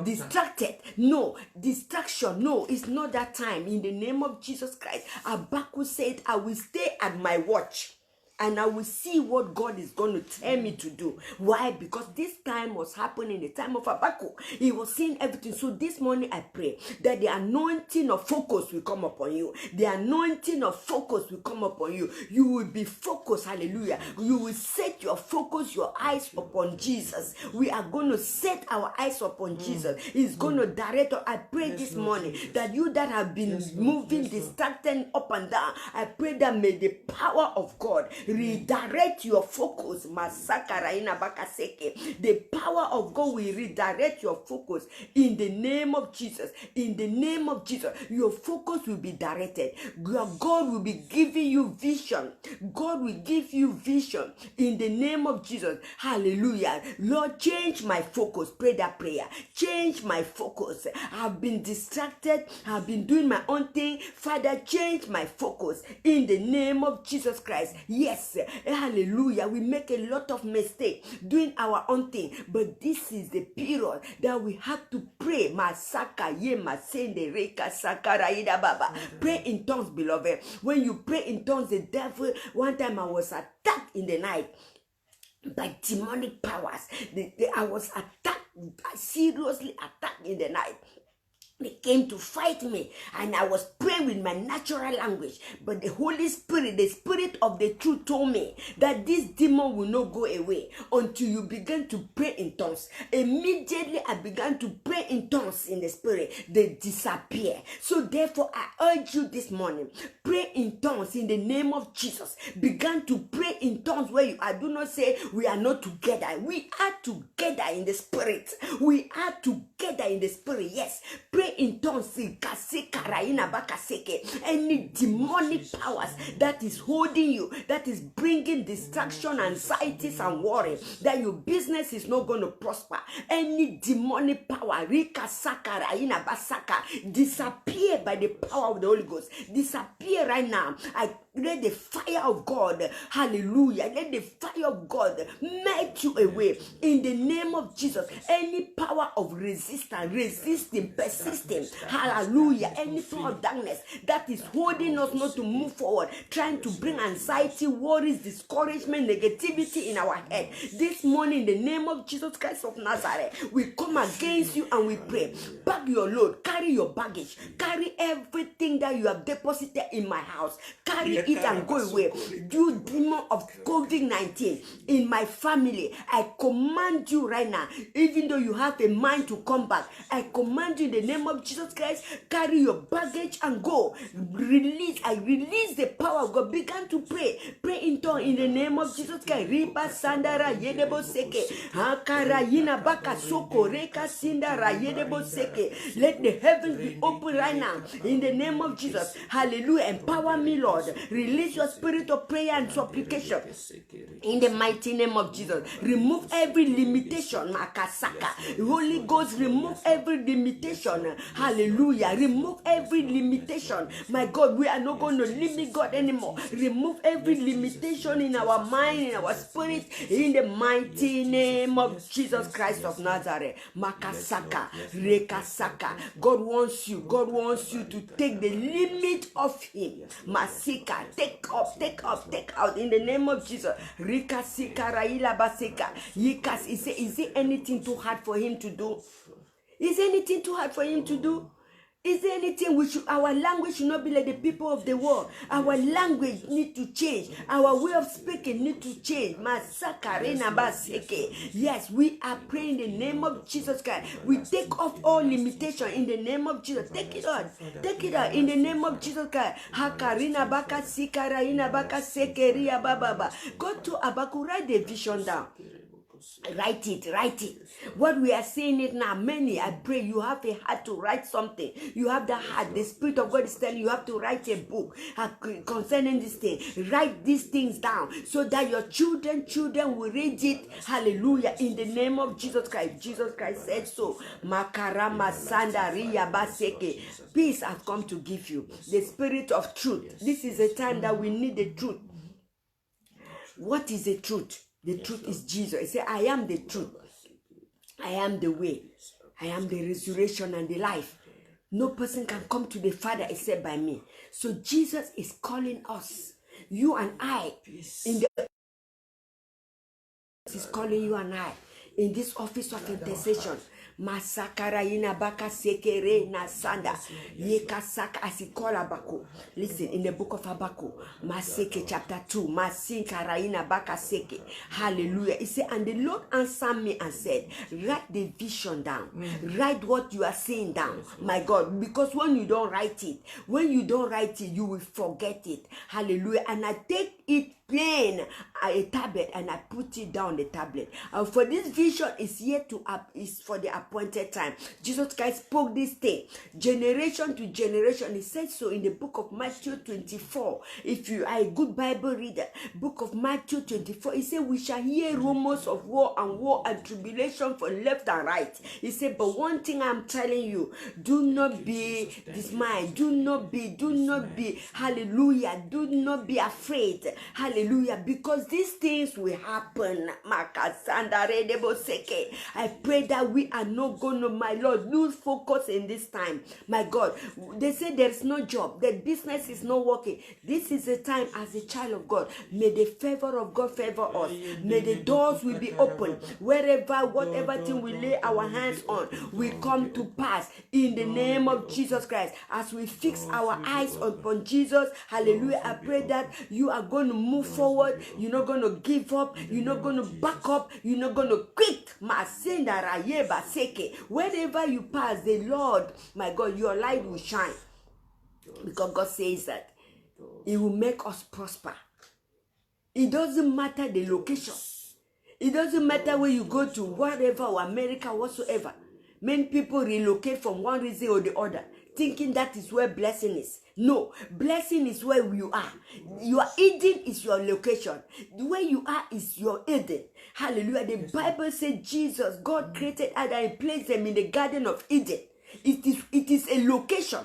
[SPEAKER 2] distracted. No, distraction. No, it's not that time. In the name of Jesus Christ, Habakkuk said, I will stay at my watch, and I will see what God is going to tell me to do. Why? Because this time was happening, the time of Habakkuk. He was seeing everything. So this morning I pray that the anointing of focus will come upon you. The anointing of focus will come upon you. You will be focused. Hallelujah. You will set your focus, your eyes upon Jesus. We are going to set our eyes upon Jesus. He's going to direct us. I pray this morning that you that have been moving, distracted up and down, I pray that may the power of God redirect your focus. The power of God will redirect your focus in the name of Jesus. In the name of Jesus, your focus will be directed. God will be giving you vision. God will give you vision in the name of Jesus. Hallelujah. Lord, change my focus. Pray that prayer. Change my focus. I've been distracted. I've been doing my own thing. Father, change my focus in the name of Jesus Christ. Yes. Hallelujah. We make a lot of mistakes doing our own thing, but this is the period that we have to pray. Pray in tongues, beloved. When you pray in tongues, the devil, one time I was attacked in the night by demonic powers. I was attacked, seriously attacked in the night. They came to fight me, and I was praying with my natural language. But the Holy Spirit, the Spirit of the truth, told me that this demon will not go away until you begin to pray in tongues. Immediately, I began to pray in tongues in the Spirit. They disappear. So therefore, I urge you this morning, pray in tongues in the name of Jesus. Begin to pray in tongues where you are. Do not say we are not together. We are together in the Spirit. We are together in the Spirit. Yes. Pray Pray in tongues. Any demonic powers that is holding you, that is bringing distraction, anxieties, and worry, that your business is not going to prosper. Any demonic power, disappear by the power of the Holy Ghost. Disappear right now. I let the fire of God, hallelujah, let the fire of God melt you away in the name of Jesus. Any power of resistance, resisting, persisting, hallelujah, any power of darkness that is holding us not to move forward, trying to bring anxiety, worries, discouragement, negativity in our head. This morning, in the name of Jesus Christ of Nazareth, we come against you and we pray. Pack your load, carry your baggage, carry everything that you have deposited in my house, carry it and go away. You demon of COVID-19 in my family, I command you right now, even though you have a mind to come back, I command you in the name of Jesus Christ, carry your baggage and go. Release, I release the power of God. Begin to pray. Pray in tongues in the name of Jesus Christ. Riba sandara yedebo seke. Hakara yina baka soko reka sindara yedebo seke. Let the heavens be open right now in the name of Jesus. Hallelujah. Empower me, Lord. Release your spirit of prayer and supplication in the mighty name of Jesus. Remove every limitation, Makasaka. Holy Ghost, remove every limitation. Hallelujah. Remove every limitation. My God, we are not going to limit God anymore. Remove every limitation in our mind, in our spirit, in the mighty name of Jesus Christ of Nazareth. Makasaka, Rekasaka. God wants you. God wants you to take the limit of Him. Masika, take out in the name of Jesus. Rikasika raila basika. Yikas, is there anything too hard for Him to do? Is there anything too hard for Him to do? Is there anything our language should not be like the people of the world? Our language need to change. Our way of speaking need to change. Yes, we are praying in the name of Jesus Christ. We take off all limitation in the name of Jesus. Take it out. Take it out in the name of Jesus Christ. Hakarina baka sikaraina baka sekeria bababa. Go to Abaku, write the vision down. Write it. What we are saying it now, many, I pray you have a heart to write something. You have the heart. The Spirit of God is telling you have to write a book concerning this thing. Write these things down so that your children will read it. Hallelujah. In the name of Jesus Christ. Jesus Christ said so. Makarama Sandaria Baseke. Peace I've come to give you. The Spirit of truth. This is a time that we need the truth. What is the truth? The truth is Jesus. He said, I am the truth. I am the way. I am the resurrection and the life. No person can come to the Father except by me. So Jesus is calling us, you and I, is calling you and I in this office of intercession. Masakara ina baka sekere na sanda yeka saka asikola bako. Listen, in the book of Habakkuk, Maseke chapter 2, Masinkara ina baka seke. Hallelujah. He said, and the Lord answered me and said, write the vision down. Write what you are saying down, my God, because when you don't write it, you will forget it. Hallelujah. And I take it plain, a tablet, and I put it down the tablet. And for this vision is yet to up, is for the appointed time. Jesus Christ spoke this thing generation to generation. He said so in the book of Matthew 24. If you are a good Bible reader, book of Matthew 24, he said we shall hear rumors of war and tribulation from left and right. He said, but one thing I'm telling you, do not be dismayed, do not be, hallelujah, do not be afraid, hallelujah, because these things will happen. I pray that we are not going to, my Lord, lose focus in this time. My God, they say there's no job, the business is not working. This is a time as a child of God. May the favor of God favor us. May the doors will be open. Wherever, whatever thing we lay our hands on will come to pass in the name of Jesus Christ. As we fix our eyes upon Jesus, hallelujah, I pray that you are going to move forward. You're not going to give up. You're not going to back up. You're not going to quit. Wherever you pass, the Lord, my God, your light will shine. Because God says that He will make us prosper. It doesn't matter the location. It doesn't matter where you go to, whatever, or America, whatsoever. Many people relocate from one reason or the other, thinking that is where blessing is. No, blessing is where you are. Your Eden is your location. Where you are is your Eden. Hallelujah. The Bible says Jesus, God created Adam and placed them in the Garden of Eden. It is a location.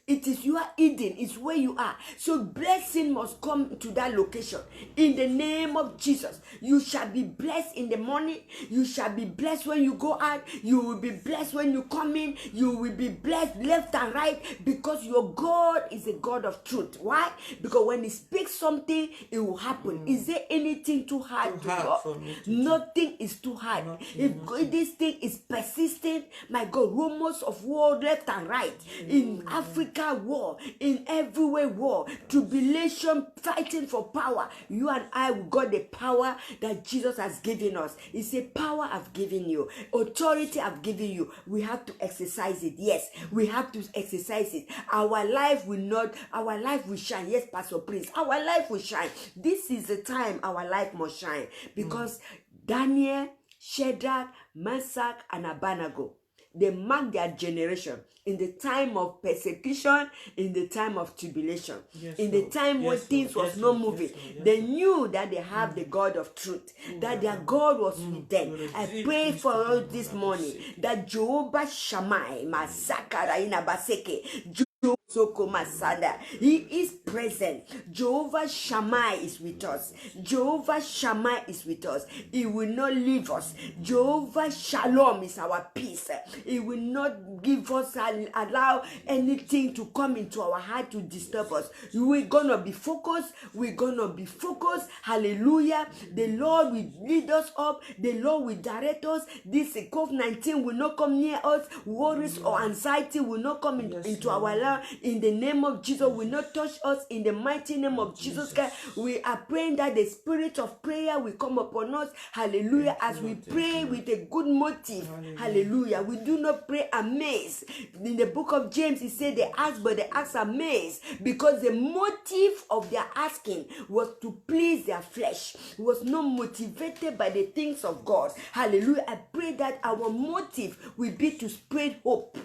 [SPEAKER 2] It is your Eden. It's where you are. So blessing must come to that location. In the name of Jesus, you shall be blessed in the morning. You shall be blessed when you go out. You will be blessed when you come in. You will be blessed left and right, because your God is a God of truth. Why? Because when He speaks something, it will happen. Is there anything too hard to God? Nothing is too hard. If this thing is persistent, my God, rumors of war left and right, in Africa, war, in everywhere war, tribulation, fighting for power. You and I, we got the power that Jesus has given us. He said, power I've given you, authority I've given you. We have to exercise it. Yes, we have to exercise it. Our life will shine. Yes, Pastor Prince, our life will shine. This is the time our life must shine, because Daniel, Shadrach, Meshach, and Abednego, they marked their generation in the time of persecution, in the time of tribulation, in the time when things was not moving. They knew that they have the God of truth, that their God was with them. I pray for us this morning that Jehovah Shammah, Masakara Inabaseke, Soko Masada, He is present. Jehovah Shammah is with us. Jehovah Shammah is with us. He will not leave us. Jehovah Shalom is our peace. He will not give us, allow anything to come into our heart to disturb us. We're gonna be focused. We're gonna be focused. Hallelujah. The Lord will lead us up. The Lord will direct us. This COVID-19 will not come near us. Worries or anxiety will not come into our life. In the name of Jesus, will not touch us. In the mighty name of Jesus Christ, we are praying that the spirit of prayer will come upon us. Hallelujah. As we pray with a good motive. Hallelujah. We do not pray amazed. In the book of James, he said they ask, but they ask amazed, because the motive of their asking was to please their flesh, was not motivated by the things of God. Hallelujah. I pray that our motive will be to spread hope,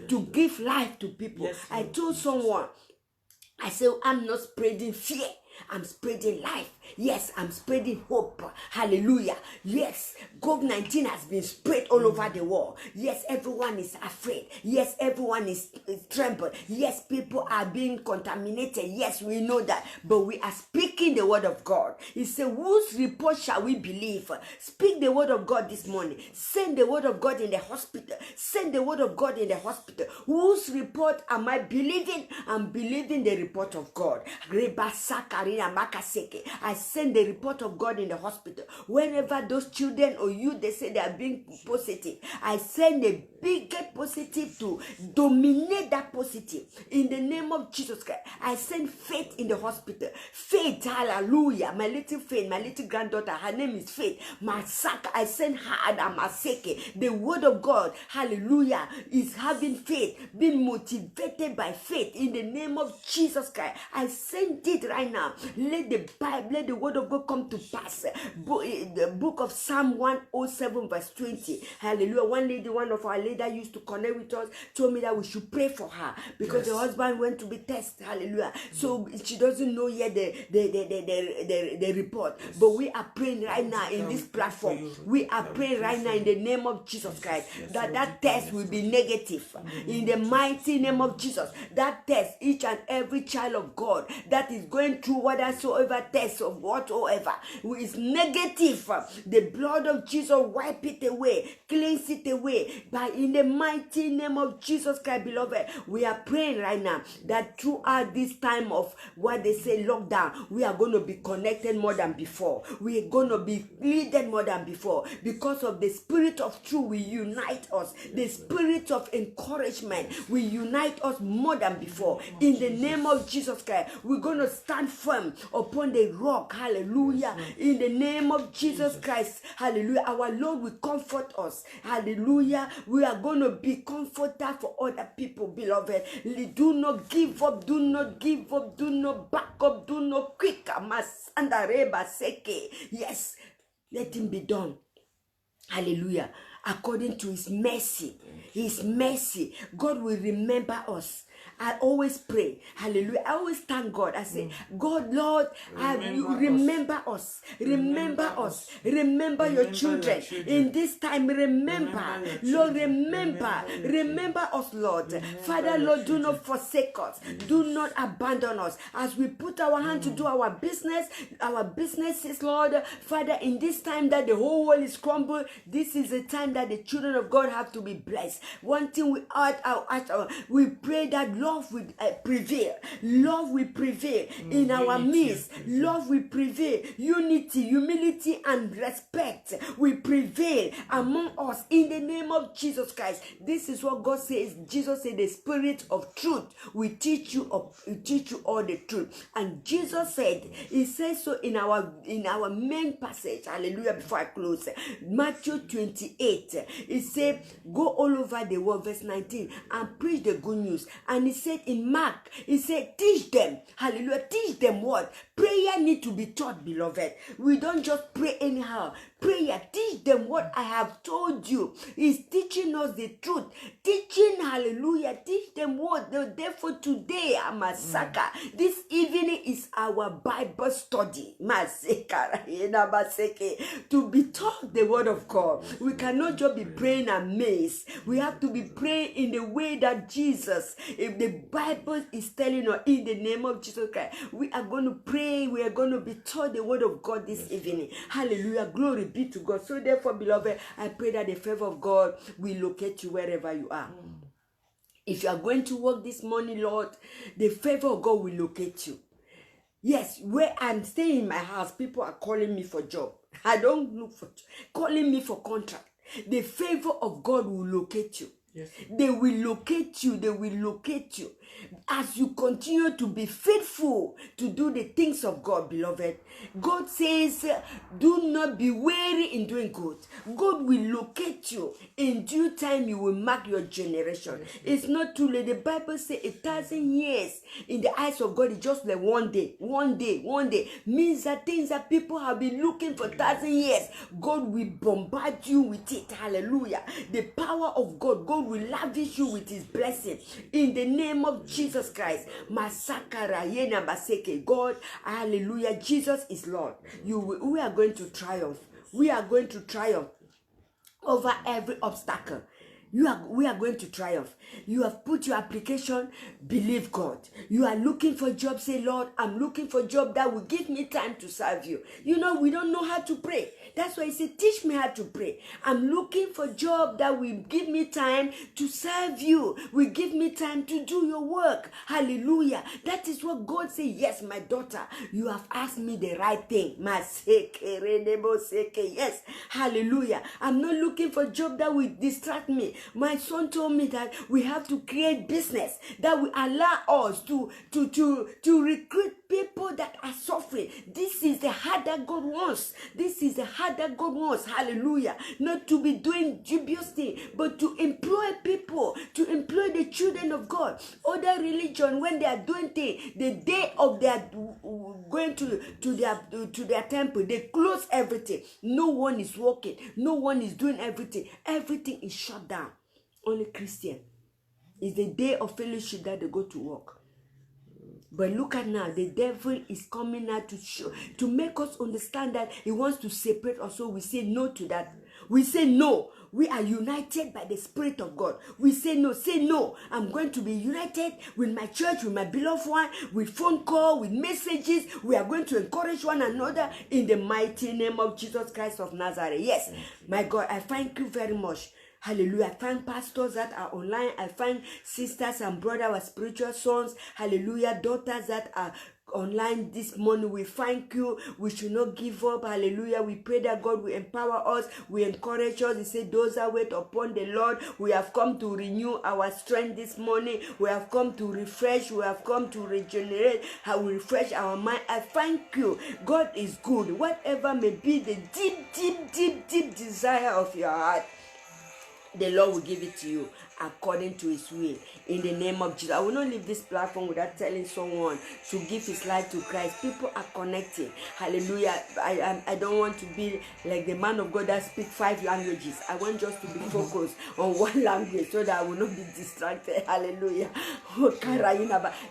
[SPEAKER 2] to give life to people. I told someone, I said, I'm not spreading fear, I'm spreading life. Yes, I'm spreading hope. Hallelujah. Yes, COVID-19 has been spread all over the world. Yes, everyone is afraid. Yes, everyone is trembled. Yes, people are being contaminated. Yes, we know that. But we are speaking the word of God. He said, whose report shall we believe? Speak the word of God this morning. Send the word of God in the hospital. Send the word of God in the hospital. Whose report am I believing? I'm believing the report of God. I send the report of God in the hospital. Whenever those children or you, they say they are being positive, I send a bigger positive to dominate that positive. In the name of Jesus Christ, I send faith in the hospital. Faith, hallelujah. My little Faith, my little granddaughter, her name is Faith. Masaka, I send her and Amaseke. The word of God, hallelujah, is having faith, being motivated by faith. In the name of Jesus Christ, I send it right now. Let the Bible, let the word of God come to pass. The book of Psalm 107 verse 20. Hallelujah. One of our leaders used to connect with us, told me that we should pray for her because the husband went to be tested. Hallelujah. So she doesn't know yet the report. But we are praying right now in this platform. We are praying right now in the name of Jesus Christ that test will be negative. In the mighty name of Jesus. That test, each and every child of God that is going through whatsoever test of whatsoever is negative, the blood of Jesus wipe it away, cleanse it away. But in the mighty name of Jesus Christ, beloved, we are praying right now that throughout this time of what they say lockdown, we are going to be connected more than before. We are going to be leaded more than before, because of the spirit of truth will unite us. The spirit of encouragement will unite us more than before. In the name of Jesus Christ, we're going to stand firm upon the rock. Hallelujah. In the name of Jesus Christ, hallelujah, our Lord will comfort us. Hallelujah. We are going to be comforter for other people, beloved. Do not give up. Do not give up. Do not back up. Do not quit. Yes, let him be done. Hallelujah. according to his mercy. His mercy. God will remember us. I always pray. Hallelujah. I always thank God. I say, God, Lord, remember us. Remember us. Remember your children. In this time, remember. Lord, remember. Remember us, Lord. Father, Lord, do not forsake us. Do not abandon us. As we put our hand to do our businesses, Lord. Father, in this time that the whole world is crumbled, this is the time that the children of God have to be blessed. One thing we pray that love will prevail. Love will prevail in our midst. Love will prevail. Unity, humility, and respect will prevail among us in the name of Jesus Christ. This is what God says. Jesus said, the Spirit of truth will teach you all the truth. And Jesus said, he says so in our main passage. Hallelujah. Before I close, Matthew 28, he said, go all over the world, verse 19, and preach the good news. And he said in Mark, he said, teach them. Hallelujah. Teach them what? Prayer need to be taught, beloved. We don't just pray anyhow. Prayer, teach them what I have told you. He's teaching us the truth. Teaching, hallelujah. Teach them what? Therefore today, Masaka, this evening is our Bible study. To be taught the word of God. We cannot just be praying amazed. We have to be praying in the way that Jesus, if the Bible is telling us, in the name of Jesus Christ, we are going to pray. We are going to be taught the word of God this evening. Hallelujah. Glory be to God. So therefore, beloved, I pray that the favor of God will locate you wherever you are. If you are going to work this morning, Lord, the favor of God will locate you. Yes, where I'm staying in my house, people are calling me for job. I don't look for job. Calling me for contract. The favor of God will locate you. Yes. They will locate you. They will locate you. As you continue to be faithful to do the things of God, beloved. God says, do not be weary in doing good. God will locate you. In due time, you will mark your generation. Yes. It's not too late. The Bible says 1,000 years in the eyes of God is just like one day. One day. Means that things that people have been looking for 1,000 years, God will bombard you with it. Hallelujah. The power of God will lavish you with his blessing. In the name of Jesus Christ. Masakara yena baseke. God, hallelujah. Jesus is Lord. We are going to triumph. We are going to triumph over every obstacle. We are going to triumph. You have put your application, believe God. You are looking for a job, say, Lord, I'm looking for a job that will give me time to serve you. You know, we don't know how to pray. That's why he said, teach me how to pray. I'm looking for a job that will give me time to serve you, will give me time to do your work. Hallelujah. That is what God said. Yes, my daughter, you have asked me the right thing. Yes, hallelujah. I'm not looking for a job that will distract me. My son told me that we have to create business that will allow us to recruit people that are suffering. This is the heart that God wants. This is the heart that God wants. Hallelujah. Not to be doing dubious things, but to employ people, to employ the children of God. Other religion, when they are doing things, the day of their going to their temple, they close everything. No one is working. No one is doing everything. Everything is shut down. Only Christian. It's the day of fellowship that they go to work. But look at now, the devil is coming now to make us understand that he wants to separate us. So we say no to that. We say no. We are united by the Spirit of God. We say no. Say no. I'm going to be united with my church, with my beloved one, with phone call, with messages. We are going to encourage one another in the mighty name of Jesus Christ of Nazareth. Yes, my God, I thank you very much. Hallelujah. I thank pastors that are online. I thank sisters and brothers, our spiritual sons. Hallelujah. Daughters that are online this morning. We thank you. We should not give up. Hallelujah. We pray that God will empower us. We encourage us. He said, those that wait upon the Lord, we have come to renew our strength this morning. We have come to refresh. We have come to regenerate. How we refresh our mind. I thank you. God is good. Whatever may be the deep desire of your heart, the Lord will give it to you. according to his will. In the name of Jesus, I will not leave this platform without telling someone to give his life to Christ. People are connecting. Hallelujah. I don't want to be like the man of God that speaks 5 languages. I want just to be focused on one language so that I will not be distracted. Hallelujah.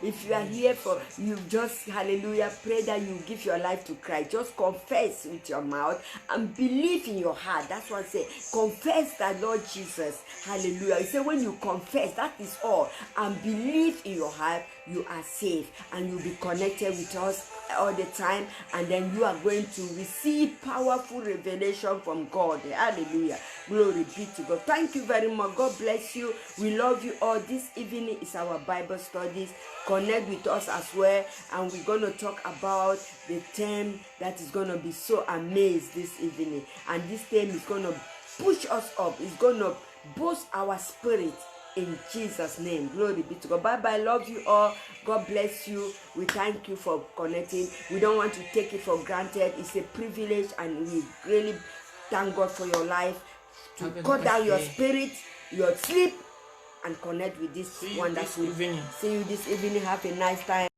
[SPEAKER 2] If you are here for you, just hallelujah, pray that you give your life to Christ. Just confess with your mouth and believe in your heart. That's what I say. Confess that Lord Jesus. Hallelujah. He said when you confess, that is all, and believe in your heart, you are saved, and you'll be connected with us all the time, and then you are going to receive powerful revelation from God. Hallelujah. Glory be to God. Thank you very much. God bless you. We love you all. This evening is our Bible studies. Connect with us as well, and we're going to talk about the theme that is going to be so amazed this evening, and this theme is going to push us up. It's going to boost our spirit. In Jesus' name, glory be to God. Bye bye. Love you all. God bless you. We thank you for connecting. We don't want to take it for granted. It's a privilege, and we really thank God for your life to cut down your spirit, your sleep, and connect with this wonderful.
[SPEAKER 1] See you this evening.
[SPEAKER 2] See you this evening. Have a nice time.